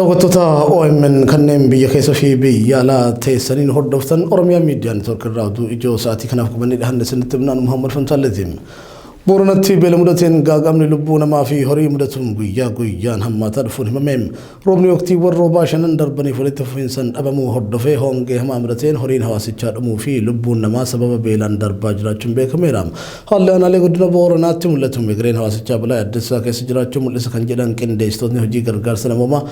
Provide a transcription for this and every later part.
Daawwattoota OMN kanneen biyya keessa fi biyya alaa teessaniin hordoftan Oromiyaa Miidiyaa Neetwoork irraa oduu ijoo sa'aatii kanaaf qabannee dhiyaanne isinitti himnaan Muhammad Fantaalleetiin. Booranatti beela mudateen gaaga'amni lubbuu namaa fi horii mudatuun guyyaa guyyaan hammaataa dhufuun himameem. Roobni waqtiiwwan roobaa shanan darbaniif walitti fufiinsan dhabamuu hordofee hongee hamaa mudateen horiin hawaasichaa dhumuu fi lubbuun namaa sababa beelaan darbaa jiraachuun beekameera. Haalli aanaalee godina Booranaatti mul'atu migreen hawaasichaa balaa adda keessa jiraachuu mul'isa kan jedhan qindeessitoonni hojii gargaarsa namoomaa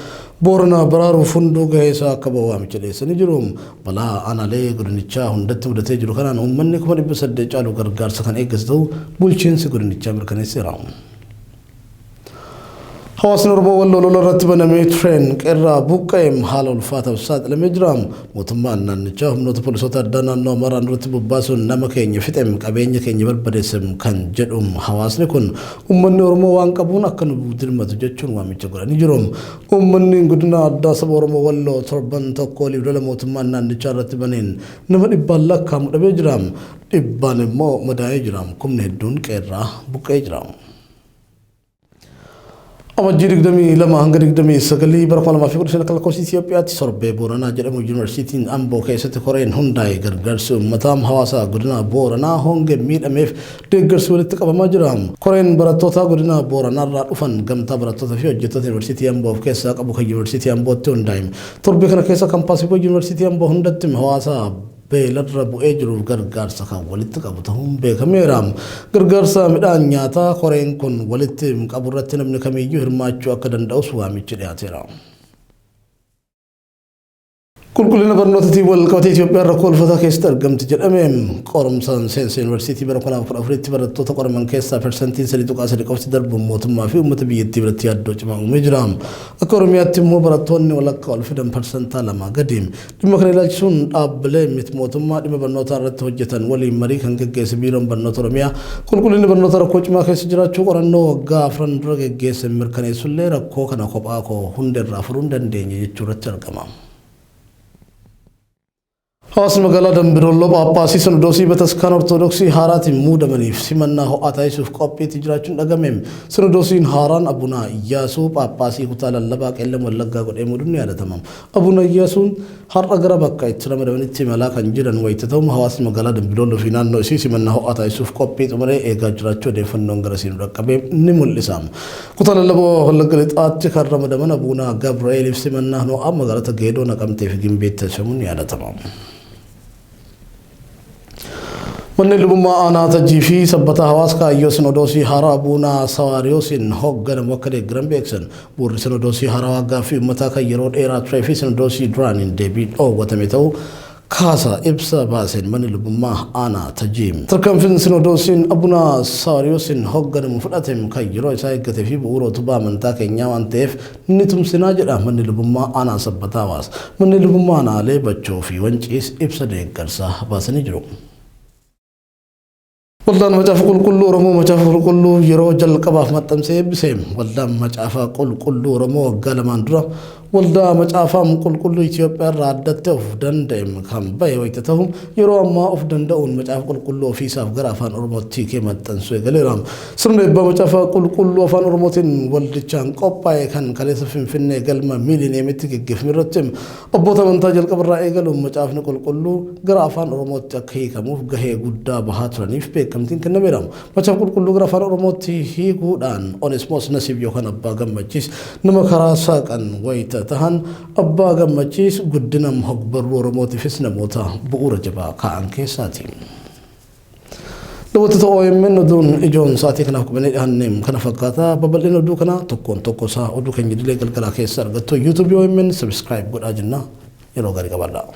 Booranaa baraaruuf hunduu gahee isaa akka ba'u waamicha dhiyeessanii jiru. Balaa aanaalee godinichaa hundatti mudatee jiru kanaan uummanni 800 caalu gargaarsa kan eeggas ta'u bulchiinsi godinichaa mirkaneesseera. Hawaasni Oromoo Walloo lola irratti banamee tureen qeerraa buqqa'eem haala ulfaataaf saaxilamee jira. Mootummaan naannichaa humnoota poolisoota addaa naannoo Amaaraan irratti bobbaasuun nama keenya fixeem qabeenya keenya barbadeessem kan jedhu hawaasni kun uummanni Oromoo waan qabuun akka nu dirmatu jechuun waamicha godhanii jiru. Uummanni godina addaa saba Oromoo Walloo torban tokko waliif lola mootummaan naannichaa irratti baneen nama 100 lakkaa'amu dhabee jira. 100 immoo madaa'ee jira. Kumni hedduun qeerraa buqqa'ee jira. Amajjii 22 hanga 29 bara 2015 akka lakkoofsa Itoophiyaatti sorbee Booranaa jedhamu yuunivarsiitiin Amboo keessatti koreen hundaa'ee gargaarsi uummataa hawaasaa godina Booranaa hongee miidhameef deeggarsi walitti qabamaa jira. Koreen barattoota godina Booranaa irraa dhufan gamtaa barattoota fi hojjettoota yuunivarsiitii Amboo of keessaa qabu kan yuunivarsiitii Ambootti hundaa'e. Torbee kana keessa kaampaasiiwwan yuunivarsiitii Amboo hundatti hawaasaa beelarra bu'ee jiruuf gargaarsa kan walitti qabu ta'uun beekameera. Gargaarsa midhaan nyaataa koreen kun walitti qabu irratti namni kamiyyuu hirmaachuu akka danda'us waamichi dhiyaateera. Qulqullina barnootatiin walqabatee Itoophiyaa rakkoo ulfaataa keessatti argamti jedhameen qorumsaan seensa yuunivarsiitii bara 2014tti barattoota qoraman keessaa persentiin 3.3 qofti darbuun mootummaa fi uummata biyyattii biratti yaaddoo cimaa uumee jira. Akka Oromiyaatti immoo barattoonni walakkaa ol fidan persentaa 2 gadi. Dhimma kana ilaalchisuun dhaabbilee miti mootummaa dhimma barnootaa irratti hojjetan waliin marii kan geggeesse biiroon barnoota Oromiyaa qulqullinni barnoota rakkoo cimaa keessa jiraachuu qorannoo waggaa 4 dura geggeesse mirkaneessullee rakkoo kana kophaa koo hundeerraa furuu hin dandeenye jechuu irratti argama. Hawaasni magaalaa Dambidolloo Phaaphaasii Sinodoosii Bataskaana Ortodoksii haaraatiin muudamaniif simannaa ho'aa taasisuuf qophiitti jiraachuun dhagameem. Sinodoosiin haaraan Abunaa Iyyaasuu Phaaphaasii kutaa lallabaa qeellam wallaggaa godhee muuduun ni yaadatama. Abunaa Iyyaasuun har'a gara bakka itti ramadamanitti imalaa kan jiran wayita ta'u hawaasni magaalaa Dambidolloo fi naannoo isii simannaa ho'aa taasisuuf qophii xumuree eegaa jiraachuu odeeffannoon garasiin dhaqqabee ni mul'isa. Kutaa lallabaa wallagga lixaatti kan ramadaman Abunaa Gabri'eeliif simannaa ho'aa magaalota Geedoo Naqamtee fi Gimbiitti taasifamuun ni yaadatama. Manni lubummaa aanaa Tajjii fi sabbata hawaasa kaayyoo Sinodoosii haaraa Abunaa Sawaariyoosiin hoogganamu akka deeggaran beeksan. Bu'uurri Sinodoosii haaraa waggaa fi uummataa kan yeroo dheeraa turee fi Sinodoosii duraaniin deebii dhoowwatame ta'uu kaasa ibsa baaseen manni lubummaa aanaa Tajjii. Tarkaanfiin Sinodoosiin Abunaa Sawaariyoosiin hoogganamu fudhateem kan yeroo isaa eeggatee fi bu'uura utubaa amantaa keenyaa waan ta'eef ni tumsinaa jedha manni lubummaa aanaa sabbata hawaasa. Manni lubummaa aanaalee Bachoo fi Wanciis ibsa deeggarsaa baasanii jiru. Waldaan Macaafa Qulqulluu Oromoo Macaafa Qulqulluu yeroo jalqabaaf maxxansee eebbiseem. Waldaan Macaafa Qulqulluu Oromoo waggaa 2 dura waldaa Macaafa Qulqulluu Itoophiyaa irraa addattee of danda'eem kan bahe wayita ta'u yeroo ammaa of danda'uun Macaafa Qulqulluu ofiisaaf gara afaan Oromootti maxxansuu eegaleera. Sirna eebbaa Macaafa Qulqulluu afaan Oromootiin waldichaan qophaa'e kan kaleessa Finfinnee galma miilineemitti geggeeffame irratti abboota amantaa jalqabarraa eegaluun Macaafni Qulqulluu gara afaan Oromootti akka hiikamuuf gahee guddaa bahaa turaniif beekamtiin kennameera. Macaafa Qulqulluu gara afaan Oromootti hiikuudhaan Onesmoos Nasiib yookaan Abbaa Gammachiis nama karaa saaqan wayita tahan Abbaa Gammachiis guddina hogbarruu Oromootiifis namoota bu'uura jabaa kaa'an keessaati. Daawwattoota OMN oduun ijoon sa'aatii kanaaf qabannee dhiyaanneem kana fakkaata. Babal'ina oduu kana tokkoon tokko isaa oduu keenya idilee galgalaa keessa argattu YouTube OMN subscribe godhaa jenna. Yeroo gaarii qabaadhaa.